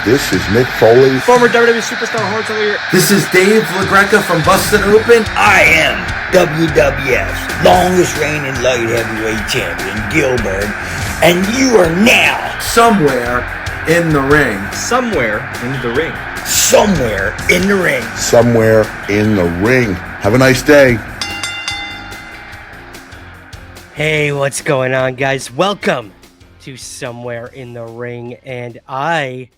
This is Mick Foley. Former WWE superstar Hornswoggle. This is Dave LaGreca from Bustin' Open. I am WWF's longest reigning light heavyweight champion, Gilbert, and you are now somewhere in the ring. Somewhere in the ring. Somewhere in the ring. Somewhere in the ring. Have a nice day. Hey, what's going on, guys? Welcome to Somewhere in the Ring, and I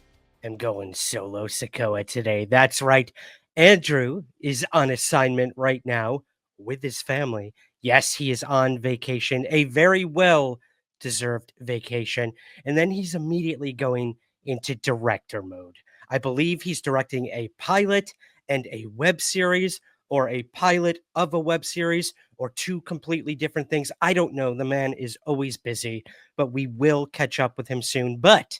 am going solo Sokoa today. That's right. Andrew is on assignment right now with his family. Yes, he is on vacation, a very well-deserved vacation, and then he's immediately going into director mode. I believe he's directing a pilot and a web series, or a pilot of a web series, or two completely different things. I don't know. The man is always busy, but we will catch up with him soon. But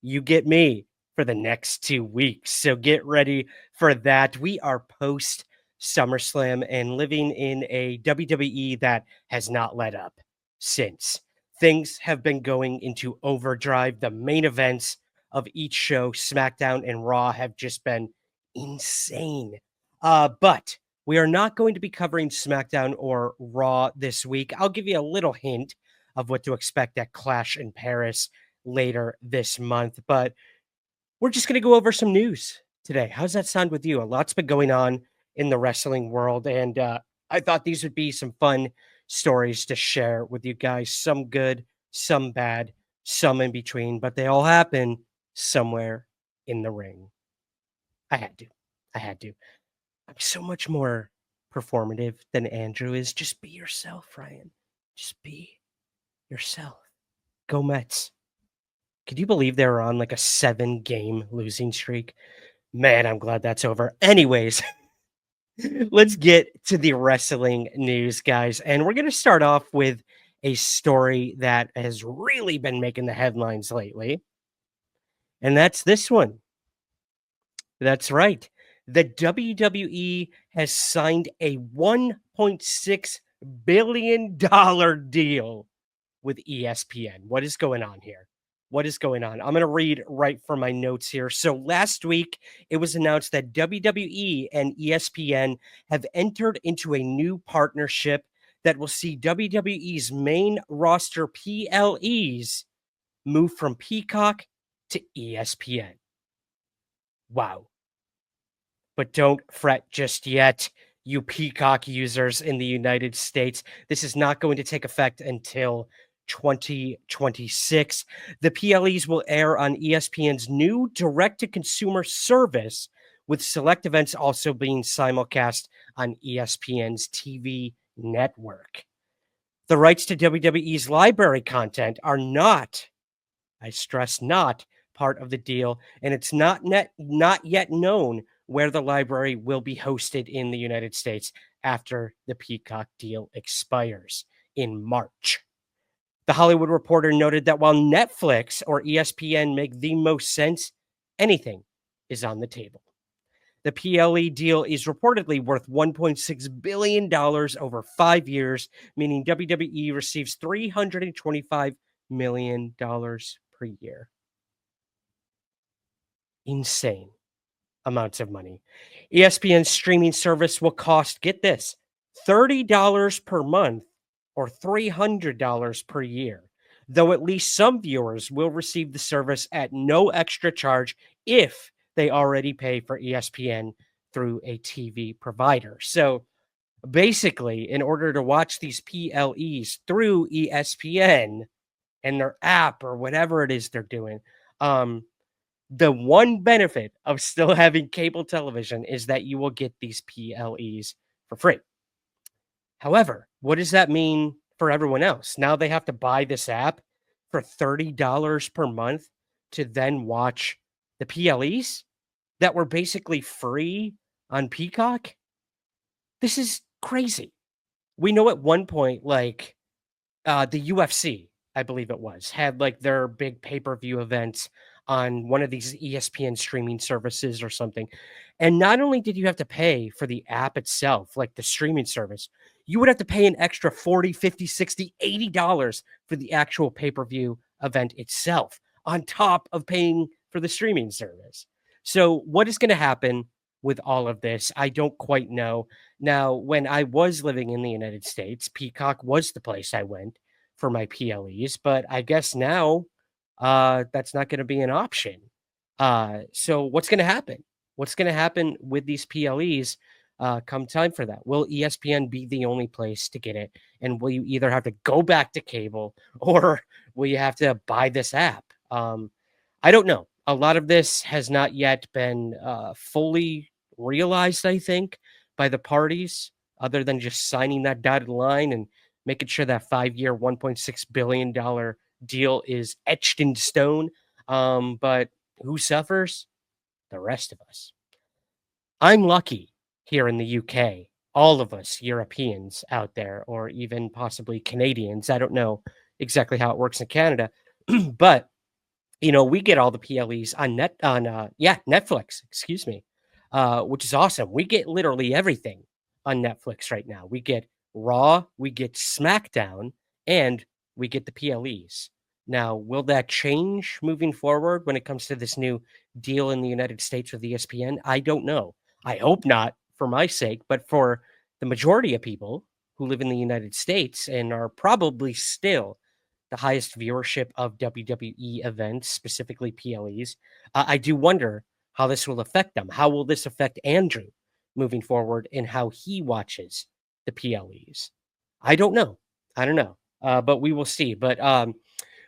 you get me for the next 2 weeks, so get ready for that. We are post SummerSlam and living in a WWE that has not let up since. Things have been going into overdrive. The main events of each show, SmackDown and Raw, have just been insane. But we are not going to be covering SmackDown or Raw this week. I'll give you a little hint of what to expect at Clash in Paris later this month, but we're just going to go over some news today. How's that sound with you? A lot's been going on in the wrestling world, and I thought these would be some fun stories to share with you guys. Some good, some bad, some in between, but they all happen somewhere in the ring. I had to. I'm so much more performative than Andrew is. Just be yourself, Ryan. Just be yourself. Go Mets. Could you believe they were on like a 7-game losing streak? Man, I'm glad that's over. Anyways, let's get to the wrestling news, guys. And we're going to start off with a story that has really been making the headlines lately. And that's this one. That's right. The WWE has signed a $1.6 billion deal with ESPN. What is going on here? What is going on? I'm going to read right from my notes here. So last week, it was announced that WWE and ESPN have entered into a new partnership that will see WWE's main roster PLEs move from Peacock to ESPN. Wow. But don't fret just yet, you Peacock users in the United States. This is not going to take effect until 2026. The PLEs will air on ESPN's new direct-to-consumer service, with select events also being simulcast on ESPN's TV network. The rights to WWE's library content are not, I stress not, part of the deal, and it's not yet known where the library will be hosted in the United States after the Peacock deal expires in March. The Hollywood Reporter noted that while Netflix or ESPN make the most sense, anything is on the table. The PLE deal is reportedly worth $1.6 billion over 5 years, meaning WWE receives $325 million per year. Insane amounts of money. ESPN's streaming service will cost, get this, $30 per month or $300 per year, though at least some viewers will receive the service at no extra charge if they already pay for ESPN through a TV provider. So basically, in order to watch these PLEs through ESPN and their app or whatever it is they're doing, the one benefit of still having cable television is that you will get these PLEs for free. However, what does that mean for everyone else? Now they have to buy this app for $30 per month to then watch the PLEs that were basically free on Peacock? This is crazy. We know at one point, like, the UFC, I believe it was, had like their big pay-per-view events on one of these ESPN streaming services or something. And not only did you have to pay for the app itself, like the streaming service, you would have to pay an extra $40, $50, $60, $80 for the actual pay-per-view event itself, on top of paying for the streaming service. So, what is going to happen with all of this? I don't quite know. Now, when I was living in the United States, Peacock was the place I went for my PLEs, but I guess now that's not going to be an option. So, what's going to happen? What's going to happen with these PLEs come time for that? Will ESPN be the only place to get it? And will you either have to go back to cable or will you have to buy this app? I don't know. A lot of this has not yet been fully realized, I think, by the parties, other than just signing that dotted line and making sure that 5-year, $1.6 billion deal is etched in stone. But who suffers? The rest of us. I'm lucky here in the UK. All of us Europeans out there, or even possibly Canadians. I don't know exactly how it works in Canada, but we get all the PLEs on Netflix, excuse me, which is awesome. We get literally everything on Netflix right now. We get Raw, we get SmackDown, and we get the PLEs. Now, will that change moving forward when it comes to this new deal in the United States with ESPN? I don't know. I hope not for my sake, but for the majority of people who live in the United States and are probably still the highest viewership of WWE events, specifically PLEs, I do wonder how this will affect them. How will this affect Andrew moving forward and how he watches the PLEs? I don't know. But we will see. But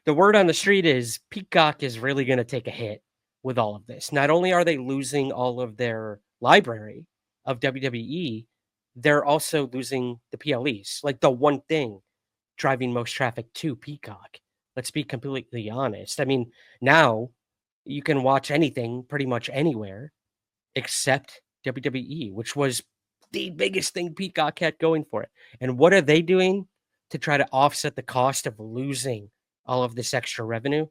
the word on the street is Peacock is really going to take a hit with all of this. Not only are they losing all of their library of WWE, they're also losing the PLEs, like the one thing driving most traffic to Peacock. Let's be completely honest. I mean, now you can watch anything pretty much anywhere except WWE, which was the biggest thing Peacock had going for it. And what are they doing to try to offset the cost of losing all of this extra revenue?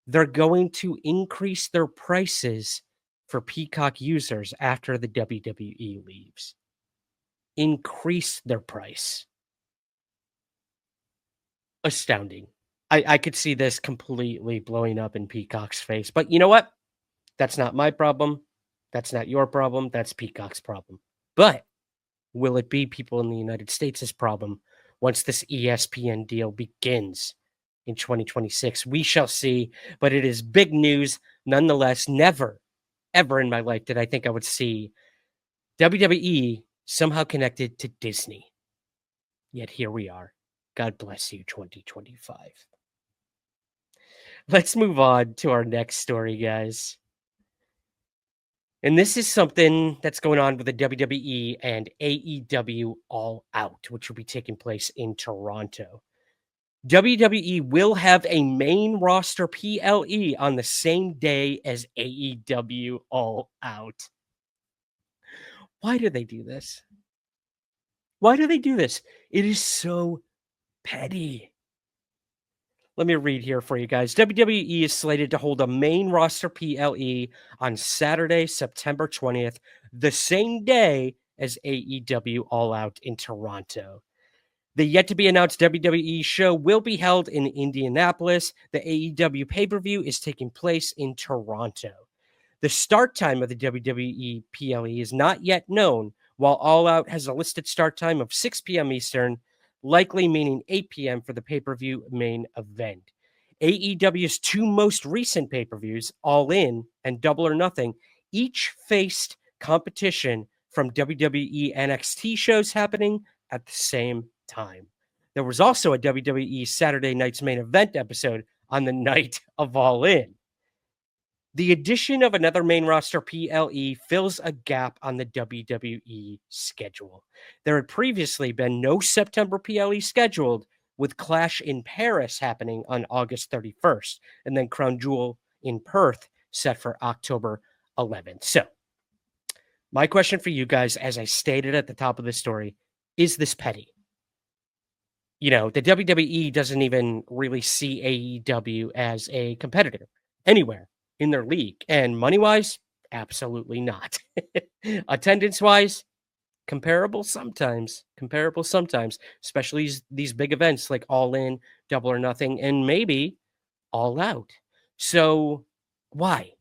They're going to increase their prices for Peacock users after the WWE leaves. Increase their price. Astounding. I could see this completely blowing up in Peacock's face. But you know what? That's not my problem. That's not your problem. That's Peacock's problem. But will it be people in the United States' problem once this ESPN deal begins in 2026? We shall see. But it is big news nonetheless. Never, ever in my life did I think I would see WWE somehow connected to Disney. Yet here we are. God bless you, 2025. Let's move on to our next story, guys. And this is something that's going on with the WWE and AEW All Out, which will be taking place in Toronto. WWE will have a main roster PLE on the same day as AEW All Out. Why do they do this? Why do they do this? It is so petty. Let me read here for you guys. WWE is slated to hold a main roster PLE on Saturday, September 20th, the same day as AEW All Out in Toronto. The yet-to-be-announced WWE show will be held in Indianapolis. The AEW pay-per-view is taking place in Toronto. The start time of the WWE PLE is not yet known, while All Out has a listed start time of 6 p.m. Eastern, likely meaning 8 p.m. for the pay-per-view main event. AEW's two most recent pay-per-views, All In and Double or Nothing, each faced competition from WWE NXT shows happening at the same time. There was also a WWE Saturday Night's Main Event episode on the night of All In. The addition of another main roster PLE fills a gap on the WWE schedule. There had previously been no September PLE scheduled, with Clash in Paris happening on August 31st, and then Crown Jewel in Perth set for October 11th. So, my question for you guys, as I stated at the top of the story, is this petty? The WWE doesn't even really see AEW as a competitor anywhere in their league. And money-wise, absolutely not. Attendance-wise, comparable sometimes, especially these big events like All In, Double or Nothing, and maybe All Out. So why?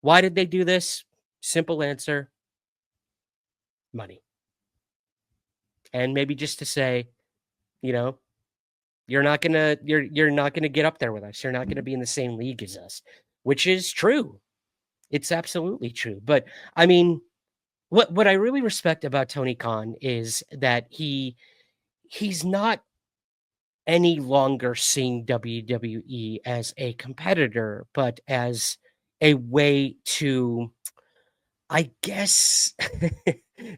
Why did they do this? Simple answer: money. And maybe just to say, you know, you're not gonna get up there with us. You're not gonna be in the same league as us, which is true. It's absolutely true. But I mean, what I really respect about Tony Khan is that he's not any longer seeing WWE as a competitor, but as a way to, I guess,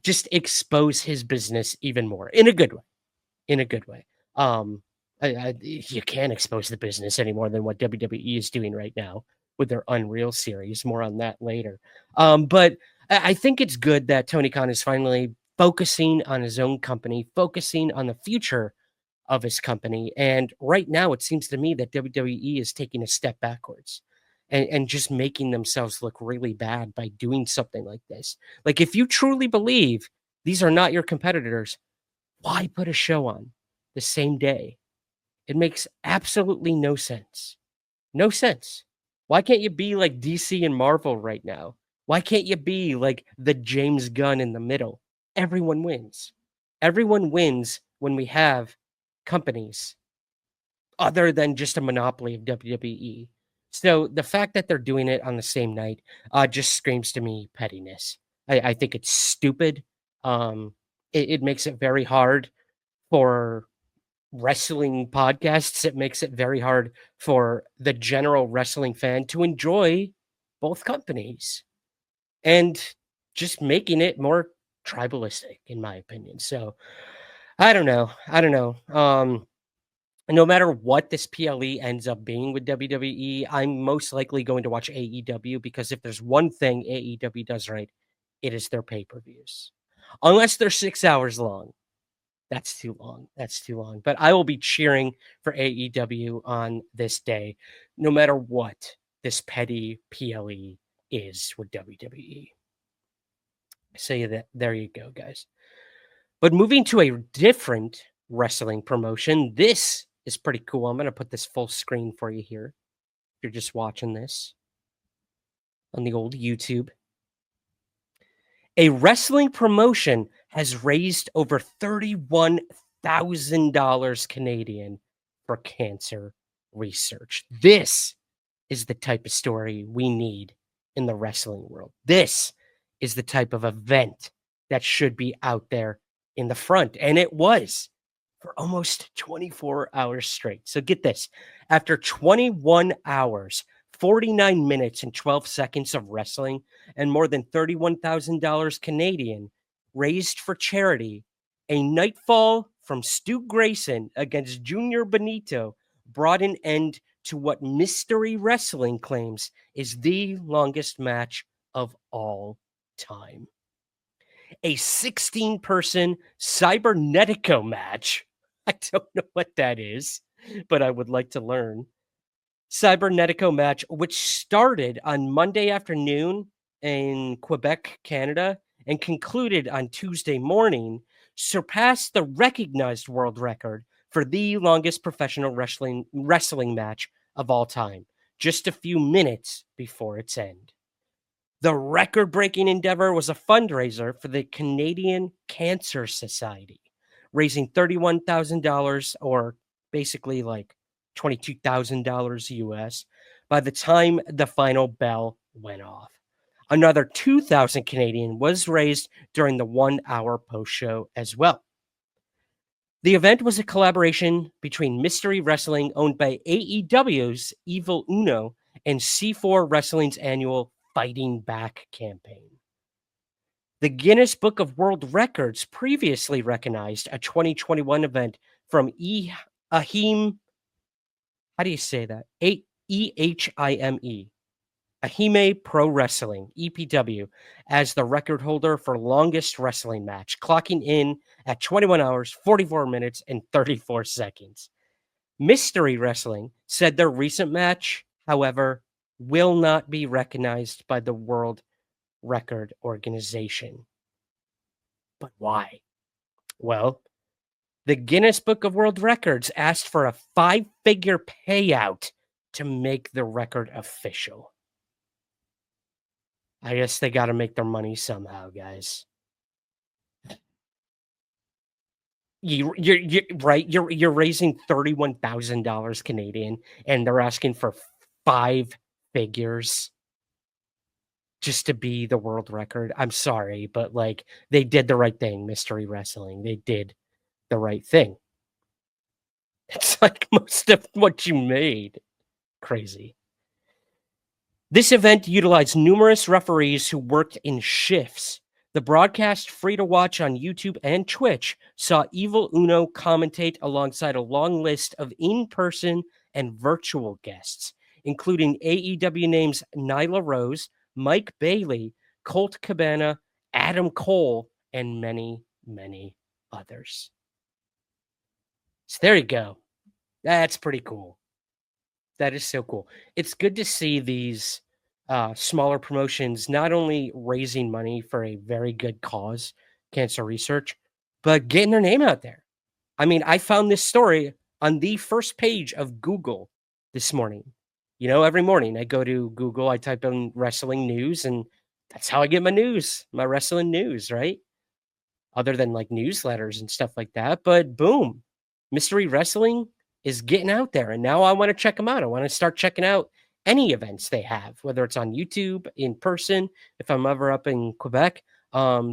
just expose his business even more in a good way. In a good way. Um, you can't expose the business any more than what WWE is doing right now with their Unreal series. More on that later. But I think it's good that Tony Khan is finally focusing on his own company, focusing on the future of his company. And right now, it seems to me that WWE is taking a step backwards and just making themselves look really bad by doing something like this. Like, if you truly believe these are not your competitors, why put a show on the same day? It makes absolutely no sense. No sense. Why can't you be like DC and Marvel right now? Why can't you be like the James Gunn in the middle? Everyone wins. Everyone wins when we have companies other than just a monopoly of WWE. So the fact that they're doing it on the same night just screams to me pettiness. I think it's stupid. It makes it very hard for wrestling podcasts. It makes it very hard for the general wrestling fan to enjoy both companies and just making it more tribalistic, in my opinion. So I don't know. I don't know. No matter what this PLE ends up being with WWE, I'm most likely going to watch AEW because if there's one thing AEW does right, it is their pay-per-views. Unless they're 6 hours long. That's too long. That's too long. But I will be cheering for AEW on this day, no matter what this petty PLE is with WWE. So that there you go, guys. But moving to a different wrestling promotion, this is pretty cool. I'm going to put this full screen for you here. If you're just watching this on the old YouTube. A wrestling promotion has raised over $31,000 Canadian for cancer research. This is the type of story we need in the wrestling world. This is the type of event that should be out there in the front. And it was for almost 24 hours straight. So get this. After 21 hours, 49 minutes and 12 seconds of wrestling and more than $31,000 Canadian raised for charity, a nightfall from Stu Grayson against Junior Benito brought an end to what Mystery Wrestling claims is the longest match of all time. A 16-person Cybernetico match. I don't know what that is, but I would like to learn. Cybernetico match, which started on Monday afternoon in Quebec, Canada, and concluded on Tuesday morning, surpassed the recognized world record for the longest professional wrestling match of all time, just a few minutes before its end. The record-breaking endeavor was a fundraiser for the Canadian Cancer Society, raising $31,000 or basically like $22,000 US by the time the final bell went off. Another 2,000 Canadian was raised during the 1 hour post show as well. The event was a collaboration between Mystery Wrestling, owned by AEW's Evil Uno, and C4 Wrestling's annual Fighting Back campaign. The Guinness Book of World Records previously recognized a 2021 event from Ahime. How do you say that? EHIME. Ahime Pro Wrestling, EPW, as the record holder for longest wrestling match, clocking in at 21 hours, 44 minutes, and 34 seconds. Mystery Wrestling said their recent match, however, will not be recognized by the World Record Organization. But why? Well, the Guinness Book of World Records asked for a 5-figure payout to make the record official. I guess they got to make their money somehow, guys. You're right. You're raising $31,000 Canadian, and they're asking for 5 figures just to be the world record. I'm sorry, but like they did the right thing, Mystery Wrestling. They did the right thing. It's like most of what you made. Crazy. This event utilized numerous referees who worked in shifts. The broadcast, free to watch on YouTube and Twitch, saw Evil Uno commentate alongside a long list of in person and virtual guests, including AEW names Nyla Rose, Mike Bailey, Colt Cabana, Adam Cole, and many, many others. So there you go. That's pretty cool. That is so cool. It's good to see these smaller promotions not only raising money for a very good cause, cancer research, but getting their name out there. I mean, I found this story on the first page of Google this morning. You know, every morning I go to Google, I type in wrestling news, and that's how I get my news, my wrestling news, right? Other than like newsletters and stuff like that. But boom, Mystery Wrestling is getting out there. And now I want to check them out. I want to start checking out any events they have, whether it's on YouTube, in person, if I'm ever up in Quebec.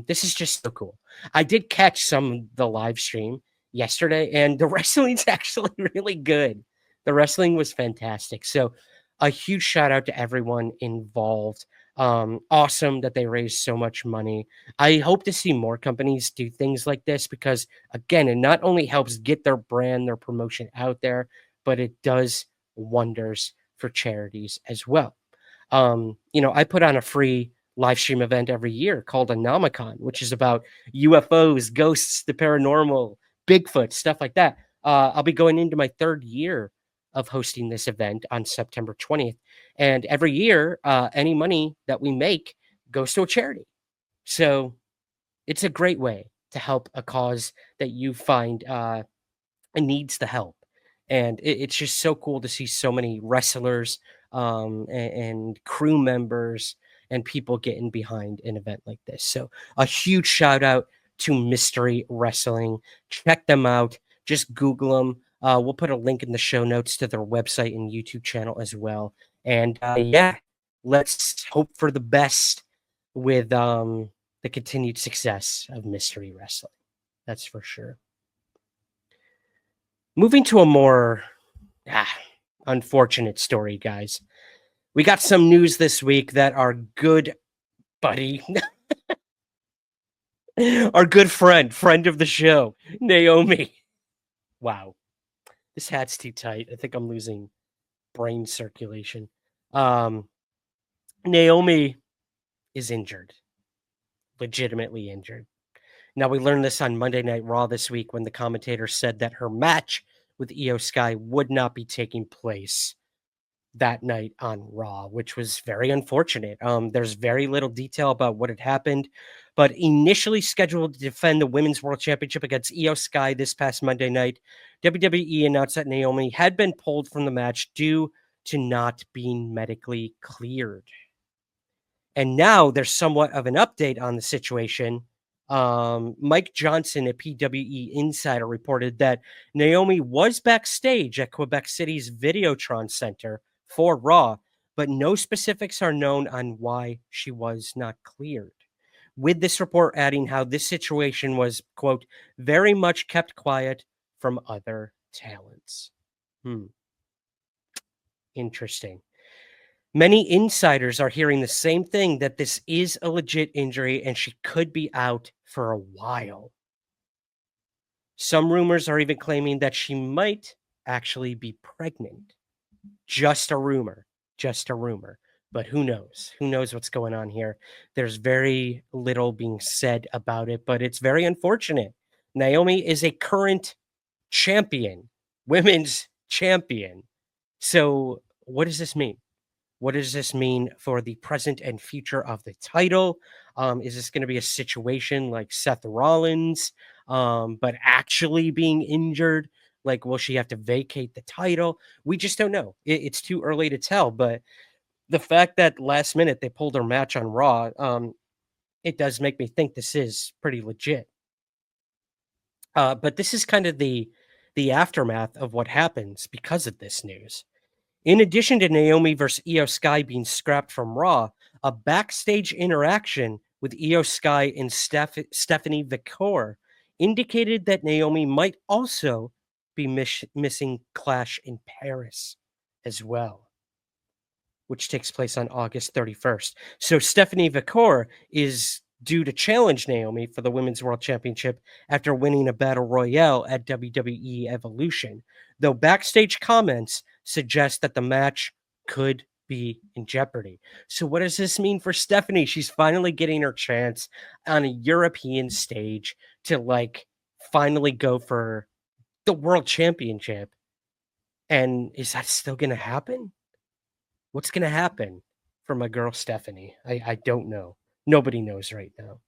This is just so cool. I did catch some of the live stream yesterday, and the wrestling's actually really good. The wrestling was fantastic. So a huge shout out to everyone involved. Awesome that they raised so much money. I hope to see more companies do things like this because, again, it not only helps get their brand, their promotion out there, but it does wonders for charities as well. I put on a free live stream event every year called Anomicon, which is about UFOs, ghosts, the paranormal, Bigfoot, stuff like that. I'll be going into my 3rd year of hosting this event on September 20th. And every year, any money that we make goes to a charity. So it's a great way to help a cause that you find needs the help. And it's just so cool to see so many wrestlers and crew members and people getting behind an event like this. So a huge shout out to Mystery Wrestling. Check them out. Just Google them. We'll put a link in the show notes to their website and YouTube channel as well. And let's hope for the best with the continued success of Mystery Wrestling. That's for sure. Moving to a more unfortunate story, guys. We got some news this week that our good buddy, our good friend of the show, Naomi. Wow. This hat's too tight. I think I'm losing brain circulation. Naomi is injured. Legitimately injured. Now, we learned this on Monday Night Raw this week when the commentator said that her match with Io Sky would not be taking place that night on Raw, which was very unfortunate. There's very little detail about what had happened, but initially scheduled to defend the Women's World Championship against Io Sky this past Monday night, WWE announced that Naomi had been pulled from the match due to not being medically cleared. And now there's somewhat of an update on the situation. Mike Johnson, a PWE insider, reported that Naomi was backstage at Quebec City's Videotron Center for Raw, but no specifics are known on why she was not cleared. With this report adding how this situation was, quote, very much kept quiet from other talents. Interesting. Many insiders are hearing the same thing, that this is a legit injury and she could be out for a while. Some rumors are even claiming that she might actually be pregnant. Just a rumor. But who knows? Who knows what's going on here? There's very little being said about it, but it's very unfortunate. Naomi is a current champion, women's champion. So what does this mean? What does this mean for the present and future of the title? Is this going to be a situation like Seth Rollins, but actually being injured? Like, will she have to vacate the title? We just don't know. It's too early to tell, but the fact that last minute they pulled her match on Raw, it does make me think this is pretty legit. But this is kind of the aftermath of what happens because of this news. In addition to Naomi versus Io Sky being scrapped from Raw, a backstage interaction with Io Sky and Stephanie Vicor indicated that Naomi might also be missing Clash in Paris as well, which takes place on August 31st. So Stephanie Vicor is due to challenge Naomi for the Women's World Championship after winning a battle royale at WWE Evolution, though backstage comments suggest that the match could be in jeopardy. So what does this mean for Stephanie? She's finally getting her chance on a European stage to finally go for the World Championship. And is that still going to happen? What's going to happen for my girl Stephanie? I don't know. Nobody knows right now.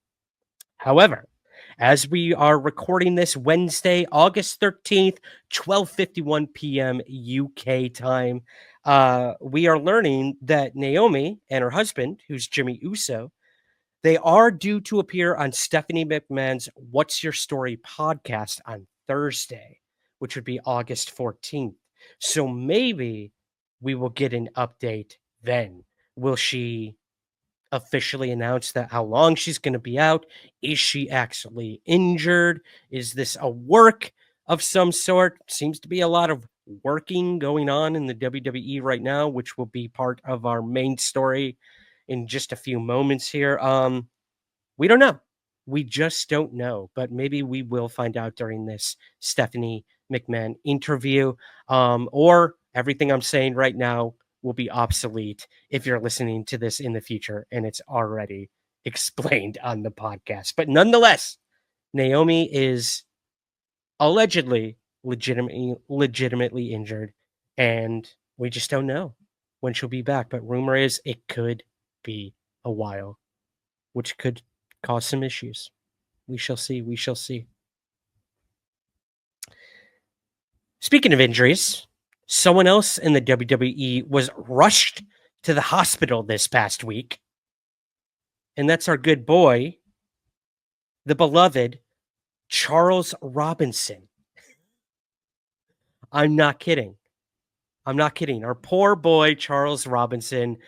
However, as we are recording this Wednesday, August 13th, 12:51 p.m. UK time, we are learning that Naomi and her husband, who's Jimmy Uso, they are due to appear on Stephanie McMahon's What's Your Story podcast on Thursday, which would be August 14th. So maybe we will get an update then. Will she officially announce that how long she's going to be out? Is she actually injured? Is this a work of some sort? Seems to be a lot of working going on in the WWE right now, which will be part of our main story in just a few moments here. We don't know. We just don't know, but maybe we will find out during this Stephanie McMahon interview, or everything I'm saying right now will be obsolete if you're listening to this in the future and it's already explained on the podcast. But nonetheless, Naomi is allegedly legitimately injured, and we just don't know when she'll be back. But rumor is it could be a while, which could cause some issues. We shall see. We shall see. Speaking of injuries, someone else in the WWE was rushed to the hospital this past week. And that's our good boy, the beloved Charles Robinson. I'm not kidding. I'm not kidding. Our poor boy, Charles Robinson,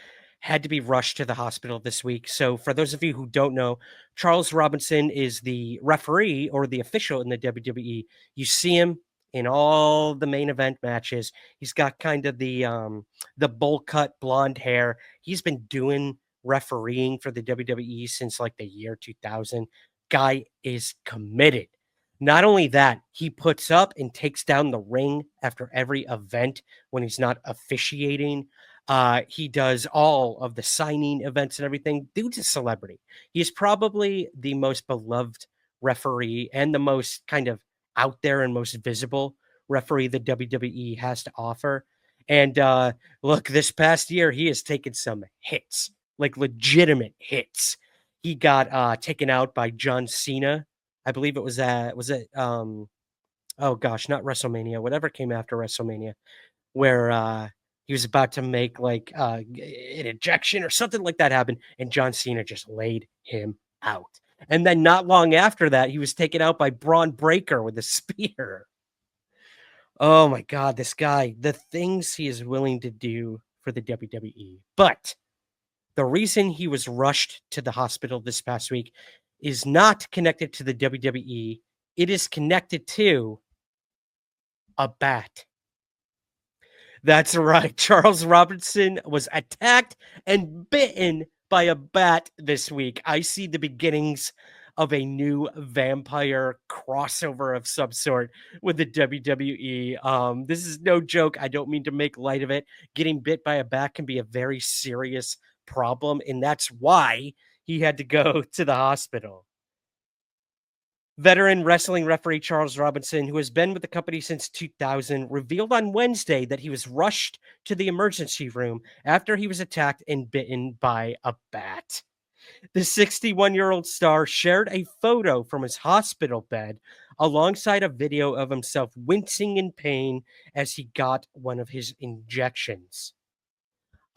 had to be rushed to the hospital this week. So for those of you who don't know, Charles Robinson is the referee or the official in the WWE. You see him in all the main event matches. He's got kind of the bowl cut blonde hair. He's been doing refereeing for the WWE since the year 2000. Guy is committed. Not only that, he puts up and takes down the ring after every event when he's not officiating. He does all of the signing events and everything. Dude's a celebrity. He's probably the most beloved referee and the most kind of out there and most visible referee the WWE has to offer. And look, this past year, he has taken some hits, legitimate hits. He got taken out by John Cena. I believe it was oh gosh, not WrestleMania, whatever came after WrestleMania, where he was about to make an ejection or something like that happen, and John Cena just laid him out. And then not long after that, he was taken out by Braun Breaker with a spear. Oh my God, this guy, the things he is willing to do for the WWE. But the reason he was rushed to the hospital this past week is not connected to the WWE. It is connected to a bat. That's right. Charles Robinson was attacked and bitten by a bat this week. I see the beginnings of a new vampire crossover of some sort with the WWE. This is no joke. I don't mean to make light of it. Getting bit by a bat can be a very serious problem, and that's why he had to go to the hospital. Veteran wrestling referee Charles Robinson, who has been with the company since 2000, revealed on Wednesday that he was rushed to the emergency room after he was attacked and bitten by a bat. The 61-year-old star shared a photo from his hospital bed alongside a video of himself wincing in pain as he got one of his injections.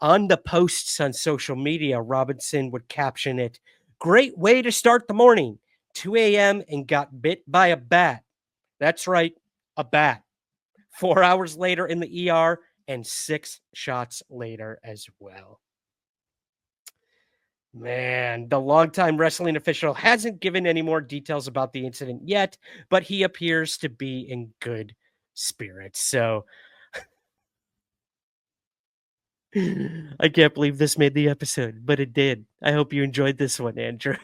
On the posts on social media, Robinson would caption it, "Great way to start the morning. 2 a.m. and got bit by a bat." That's right, a bat. 4 hours later in the ER and 6 shots later as well. Man, the longtime wrestling official hasn't given any more details about the incident yet, but he appears to be in good spirits. So I can't believe this made the episode, but it did. I hope you enjoyed this one, Andrew.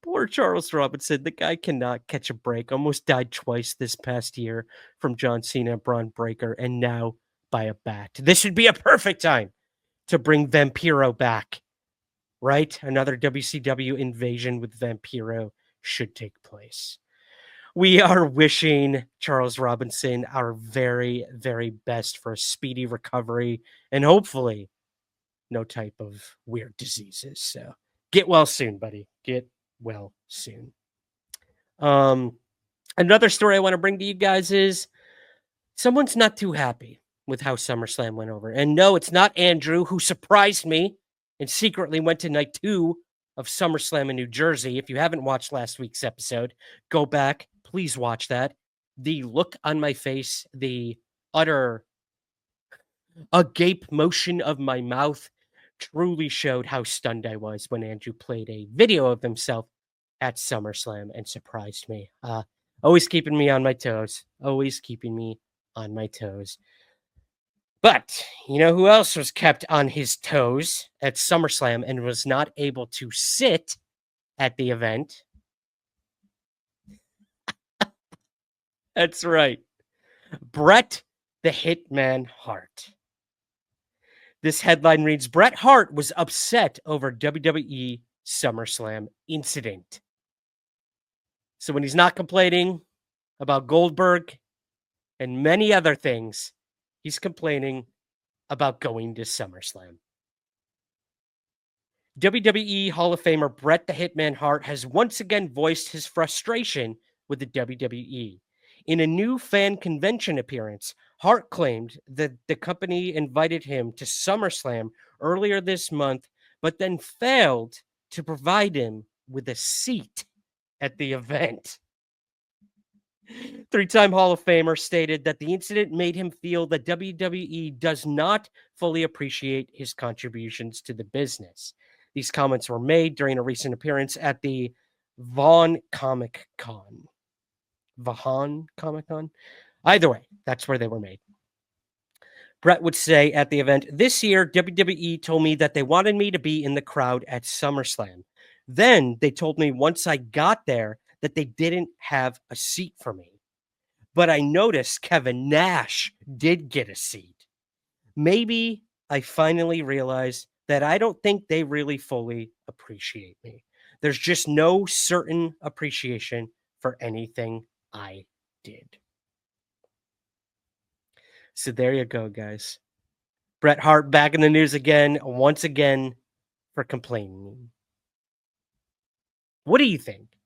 Poor Charles Robinson. The guy cannot catch a break. Almost died twice this past year from John Cena, Braun Breaker, and now by a bat. This would be a perfect time to bring Vampiro back, right? Another WCW invasion with Vampiro should take place. We are wishing Charles Robinson our very, very best for a speedy recovery and hopefully no type of weird diseases. So get well soon, buddy. Get well soon. Another story I want to bring to you guys is someone's not too happy with how SummerSlam went over. And no, it's not Andrew, who surprised me and secretly went to night 2 of SummerSlam in New Jersey. If you haven't watched last week's episode, go back. Please watch that. The look on my face, the utter agape motion of my mouth truly showed how stunned I was when Andrew played a video of himself at SummerSlam and surprised me. Always keeping me on my toes. Always keeping me on my toes. But you know who else was kept on his toes at SummerSlam and was not able to sit at the event? That's right. Bret the Hitman Hart. This headline reads, Bret Hart was upset over WWE SummerSlam incident. So when he's not complaining about Goldberg and many other things, he's complaining about going to SummerSlam. WWE Hall of Famer Bret the Hitman Hart has once again voiced his frustration with the WWE. In a new fan convention appearance, Hart claimed that the company invited him to SummerSlam earlier this month, but then failed to provide him with a seat at the event. Three-time Hall of Famer stated that the incident made him feel that WWE does not fully appreciate his contributions to the business. These comments were made during a recent appearance at the Vaughan Comic Con. Vaughan Comic Con? Either way, that's where they were made. Bret would say at the event, "This year, WWE told me that they wanted me to be in the crowd at SummerSlam. Then they told me once I got there that they didn't have a seat for me. But I noticed Kevin Nash did get a seat. Maybe I finally realized that I don't think they really fully appreciate me. There's just no certain appreciation for anything I did." So there you go, guys. Bret Hart back in the news again, once again, for complaining. What do you think?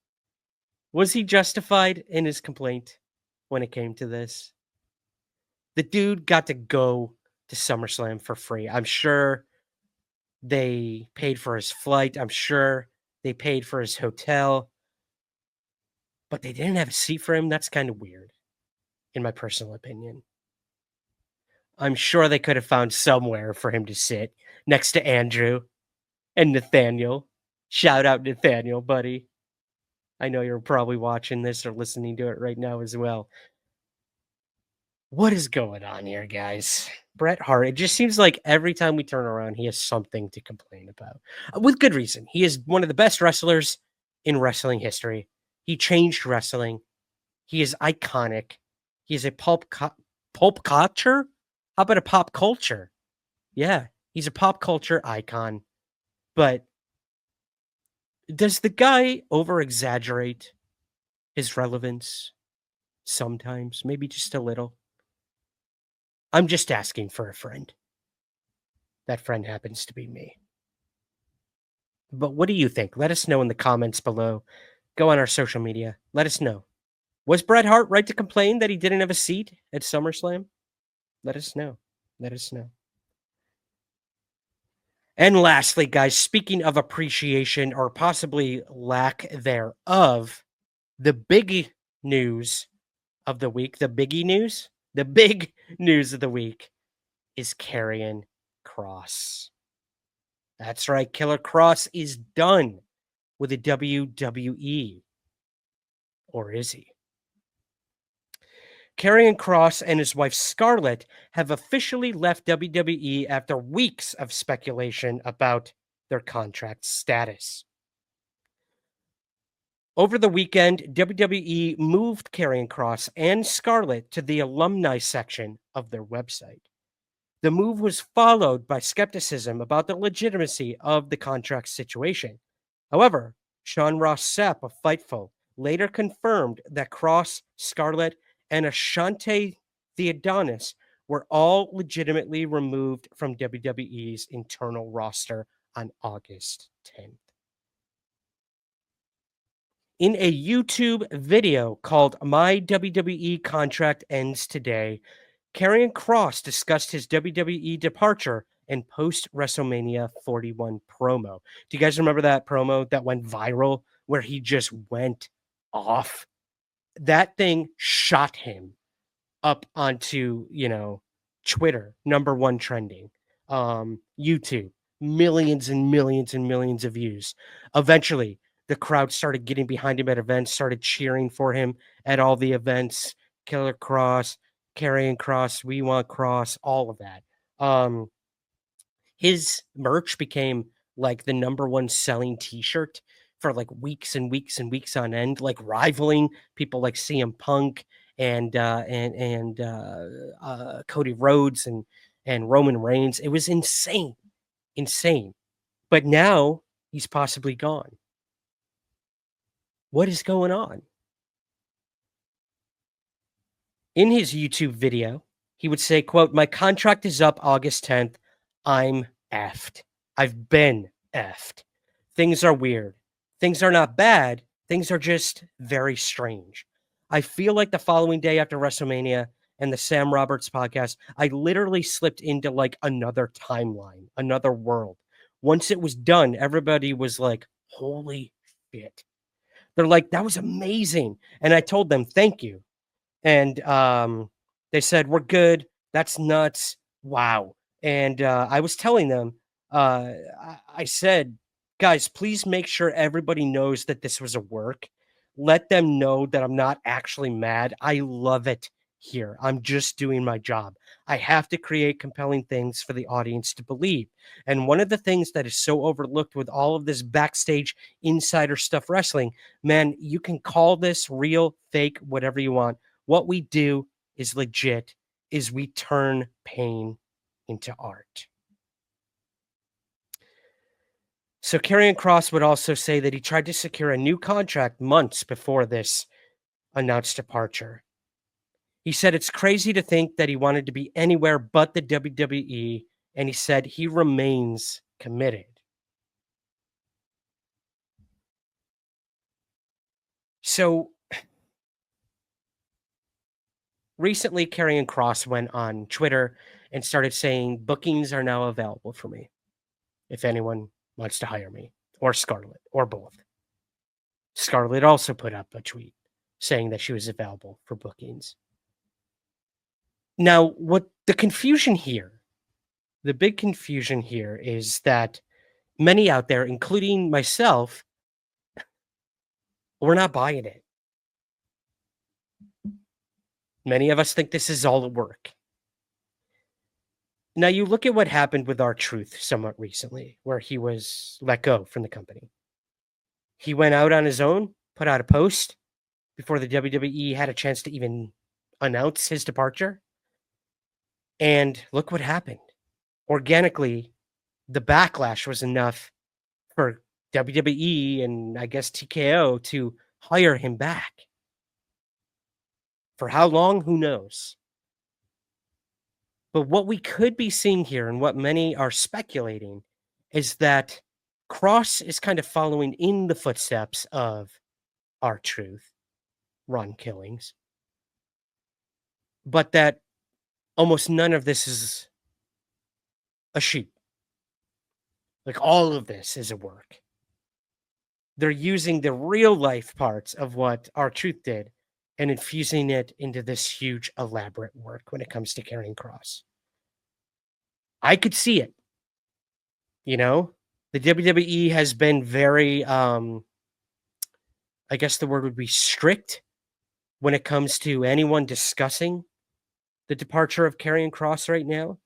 Was he justified in his complaint when it came to this? The dude got to go to SummerSlam for free. I'm sure they paid for his flight. I'm sure they paid for his hotel. But they didn't have a seat for him. That's kind of weird, in my personal opinion. I'm sure they could have found somewhere for him to sit next to Andrew and Nathaniel. Shout out Nathaniel, buddy. I know you're probably watching this or listening to it right now as well. What is going on here, guys? Bret Hart, it just seems like every time we turn around, he has something to complain about. With good reason. He is one of the best wrestlers in wrestling history. He changed wrestling. He is iconic. He is a pulp culture? How about a pop culture? Yeah, he's a pop culture icon. But does the guy over-exaggerate his relevance sometimes? Maybe just a little. I'm just asking for a friend. That friend happens to be me. But what do you think? Let us know in the comments below. Go on our social media. Let us know. Was Bret Hart right to complain that he didn't have a seat at SummerSlam? Let us know. Let us know. And lastly, guys, speaking of appreciation or possibly lack thereof, the big news of the week, the big news of the week is Karrion Kross. That's right, Killer Kross is done with the WWE. Or is he? Karrion Kross and his wife Scarlette have officially left WWE after weeks of speculation about their contract status. Over the weekend, WWE moved Karrion Kross and Scarlette to the alumni section of their website. The move was followed by skepticism about the legitimacy of the contract situation. However, Sean Ross Sapp of Fightful later confirmed that Kross, Scarlette, and Ashante Theodonis were all legitimately removed from WWE's internal roster on August 10th. In a YouTube video called My WWE Contract Ends Today, Karrion Kross discussed his WWE departure and post WrestleMania 41 promo. Do you guys remember that promo that went viral where he just went off? That thing shot him up onto, Twitter, number one trending, YouTube, millions and millions and millions of views. Eventually, the crowd started getting behind him at events, started cheering for him at all the events. Killer Kross, Karrion Kross, We Want Kross, all of that. His merch became like the number one selling t-shirt for like weeks and weeks and weeks on end, like rivaling people like CM Punk and Cody Rhodes and Roman Reigns. It was insane. But now he's possibly gone. What is going on? In his YouTube video, he would say, quote, "My contract is up August 10th. I'm effed. I've been effed. Things are weird. Things are not bad. Things are just very strange. I feel like the following day after WrestleMania and the Sam Roberts podcast, I literally slipped into like another timeline, another world. Once it was done, everybody was like, holy shit." They're like, "That was amazing." And I told them, "Thank you." And they said, "We're good. That's nuts. Wow." And I was telling them, I said, "Guys, please make sure everybody knows that this was a work. Let them know that I'm not actually mad. I love it here. I'm just doing my job. I have to create compelling things for the audience to believe." And one of the things that is so overlooked with all of this backstage insider stuff wrestling, man, you can call this real, fake, whatever you want. What we do is legit, is we turn pain into art. So Karrion Kross would also say that he tried to secure a new contract months before this announced departure. He said it's crazy to think that he wanted to be anywhere but the WWE, and he said he remains committed. So recently, Karrion Kross went on Twitter and started saying, "Bookings are now available for me if anyone wants to hire me, or Scarlett, or both." Scarlett also put up a tweet saying that she was available for bookings. Now, what the confusion here, the big confusion here is that many out there, including myself, we're not buying it. Many of us think this is all a work. Now, you look at what happened with R-Truth somewhat recently, where he was let go from the company. He went out on his own, put out a post before the WWE had a chance to even announce his departure. And look what happened. Organically, the backlash was enough for WWE and I guess TKO to hire him back. For how long? Who knows? But what we could be seeing here, and what many are speculating, is that Kross is kind of following in the footsteps of R-Truth, Ron Killings, but that almost none of this is a sheep. Like, all of this is a work. They're using the real life parts of what R-Truth did and infusing it into this huge, elaborate work when it comes to Karrion Kross. I could see it. You know, the WWE has been very, I guess the word would be strict when it comes to anyone discussing the departure of Karrion Kross right now.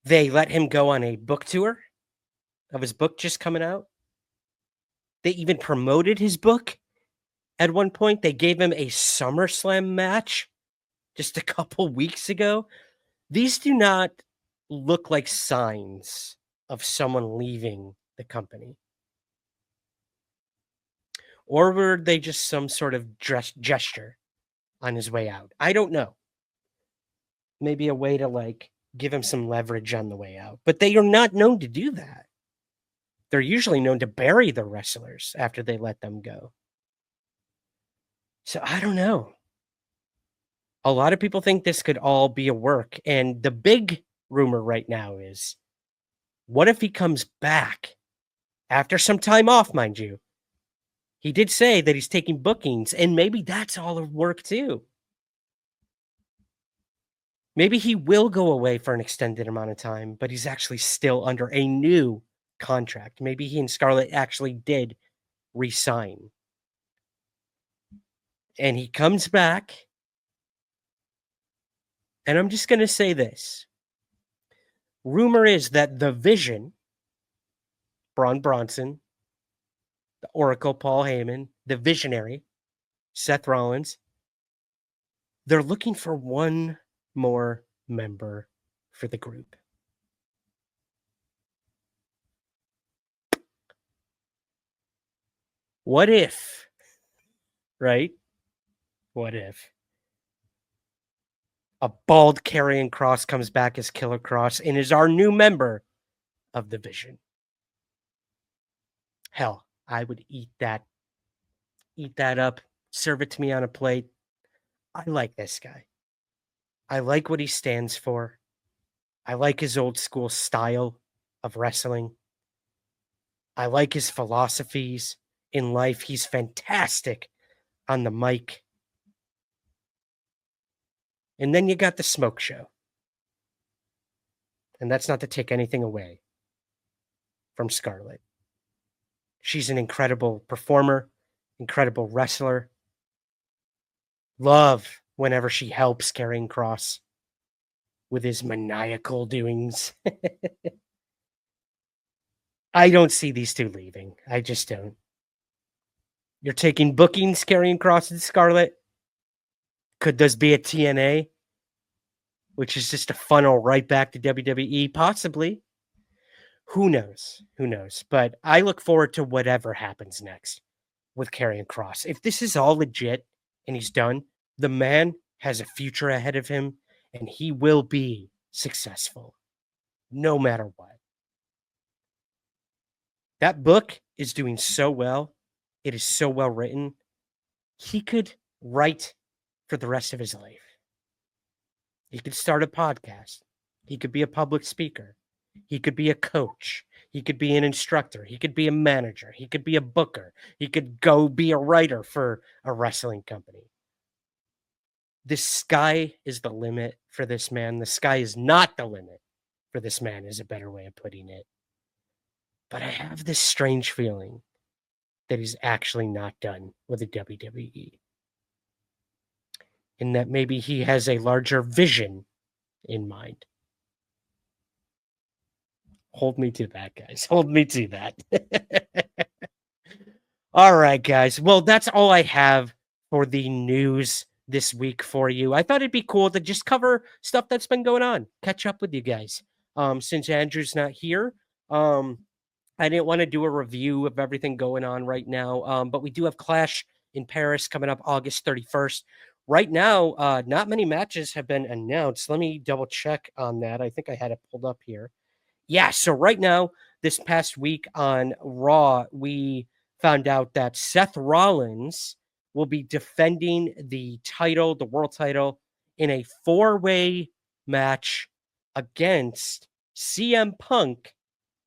They let him go on a book tour of his book just coming out. They even promoted his book at one point. They gave him a SummerSlam match just a couple weeks ago. These do not look like signs of someone leaving the company. Or were they just some sort of gesture on his way out? I don't know. Maybe a way to like give him some leverage on the way out. But they are not known to do that. They're usually known to bury the wrestlers after they let them go. So I don't know. A lot of people think this could all be a work. And the big rumor right now is, what if he comes back after some time off, mind you? He did say that he's taking bookings, and maybe that's all a work too. Maybe he will go away for an extended amount of time, but he's actually still under a new contract. Maybe he and Scarlett actually did re-sign. And he comes back. And I'm just going to say this. Rumor is that the Vision, Braun Bronson, the Oracle, Paul Heyman, the Visionary, Seth Rollins, they're looking for one more member for the group. What if, right? What if a bald Karrion Kross comes back as Killer Kross and is our new member of the Vision? Hell, I would eat that up, serve it to me on a plate. I like this guy. I like what he stands for. I like his old school style of wrestling. I like his philosophies in life. He's fantastic on the mic. And then you got the smoke show. And that's not to take anything away from Scarlett. She's an incredible performer, incredible wrestler. Love whenever she helps Karrion Kross with his maniacal doings. I don't see these two leaving. I just don't. You're taking bookings, Karrion Kross and Scarlett. Could this be a TNA? Which is just a funnel right back to WWE? Possibly. Who knows? Who knows? But I look forward to whatever happens next with Karrion Kross. If this is all legit and he's done, the man has a future ahead of him and he will be successful no matter what. That book is doing so well. It is so well written. He could write for the rest of his life. He could start a podcast. He could be a public speaker. He could be a coach. He could be an instructor. He could be a manager. He could be a booker. He could go be a writer for a wrestling company. The sky is the limit for this man. The sky is not the limit for this man is a better way of putting it. But I have this strange feeling that he's actually not done with the WWE. And that maybe he has a larger vision in mind. Hold me to that, guys. Hold me to that. All right, guys. Well, that's all I have for the news this week for you. I thought it'd be cool to just cover stuff that's been going on. Catch up with you guys. Since Andrew's not here, I didn't want to do a review of everything going on right now. But we do have Clash in Paris coming up August 31st. Right now, not many matches have been announced. Let me double check on that. I think I had it pulled up here. Yeah, so right now, this past week on Raw, we found out that Seth Rollins will be defending the title, the world title, in a 4-way match against CM Punk,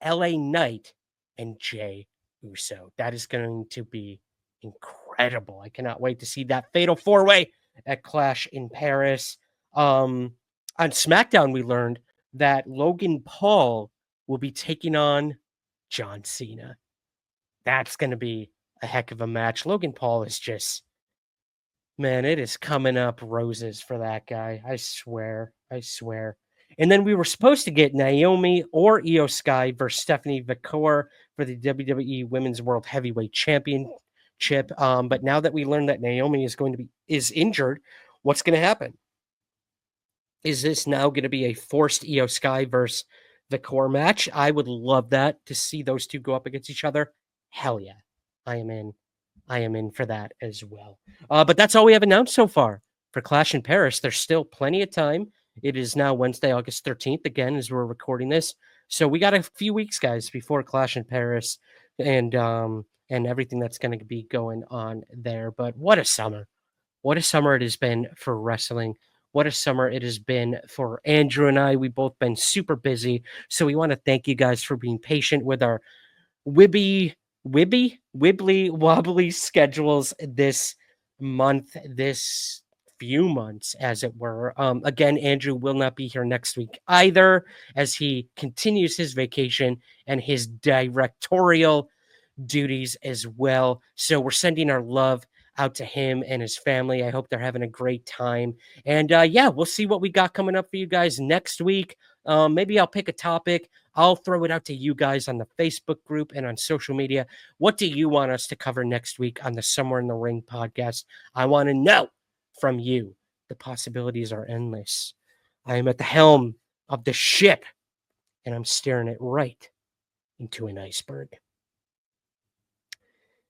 LA Knight, and Jey Uso. That is going to be incredible. I cannot wait to see that fatal four-way at Clash in Paris. On SmackDown, we learned that Logan Paul will be taking on John Cena. That's going to be a heck of a match. Logan Paul is just, man, it is coming up roses for that guy. I swear. And then we were supposed to get Naomi or Io Sky versus Stephanie Victor for the WWE Women's World Heavyweight Championship. But now that we learned that Naomi is injured, what's going to happen? Is this now going to be a forced Io Sky versus Victor match? I would love that, to see those two go up against each other. Hell yeah. I am in for that as well. But that's all we have announced so far for Clash in Paris. There's still plenty of time. It is now Wednesday, August 13th, again, as we're recording this. So we got a few weeks, guys, before Clash in Paris and everything that's going to be going on there. But what a summer. What a summer it has been for wrestling. What a summer it has been for Andrew and I. We've both been super busy. So we want to thank you guys for being patient with our wibbly wobbly schedules this month, this few months, as it were. Again, Andrew will not be here next week either, as he continues his vacation and his directorial duties as well. So we're sending our love out to him and his family. I hope they're having a great time. And we'll see what we got coming up for you guys next week. Maybe I'll pick a topic. I'll throw it out to you guys on the Facebook group and on social media. What do you want us to cover next week on the Somewhere in the Ring podcast? I want to know from you. The possibilities are endless. I am at the helm of the ship, and I'm staring it right into an iceberg.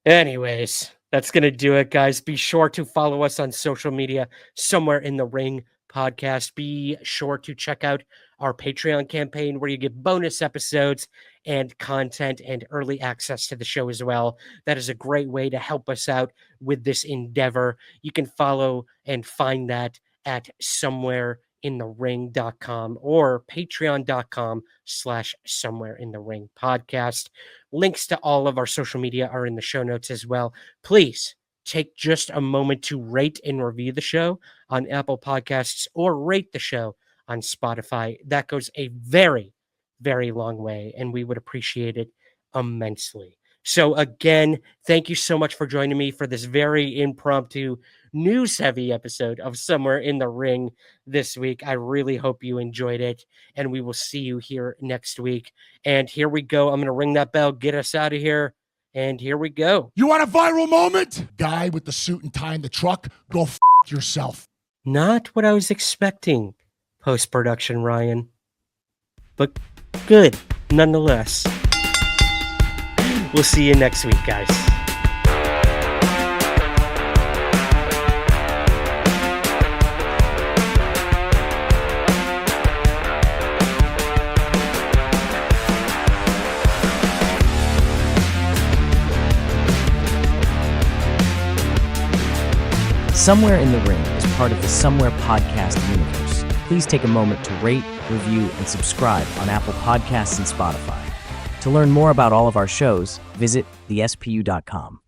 Anyways, that's going to do it, guys. Be sure to follow us on social media, Somewhere in the Ring podcast. Be sure to check out our Patreon campaign, where you get bonus episodes and content and early access to the show as well. That is a great way to help us out with this endeavor. You can follow and find that at somewhereinthering.com or patreon.com/somewhereinthering podcast. Links to all of our social media are in the show notes as well. Please take just a moment to rate and review the show on Apple Podcasts, or rate the show on Spotify. That goes a very, very long way, and we would appreciate it immensely. So again, thank you so much for joining me for this very impromptu, news-heavy episode of Somewhere in the Ring this week. I really hope you enjoyed it, and we will see you here next week. And here we go. I'm going to ring that bell, get us out of here, and here we go. You want a viral moment? Guy with the suit and tie in the truck, go yourself. Not what I was expecting, post-production Ryan, but good nonetheless. We'll see you next week, guys. Somewhere in the Ring is part of the Somewhere podcast universe. Please take a moment to rate, review, and subscribe on Apple Podcasts and Spotify. To learn more about all of our shows, visit thespu.com.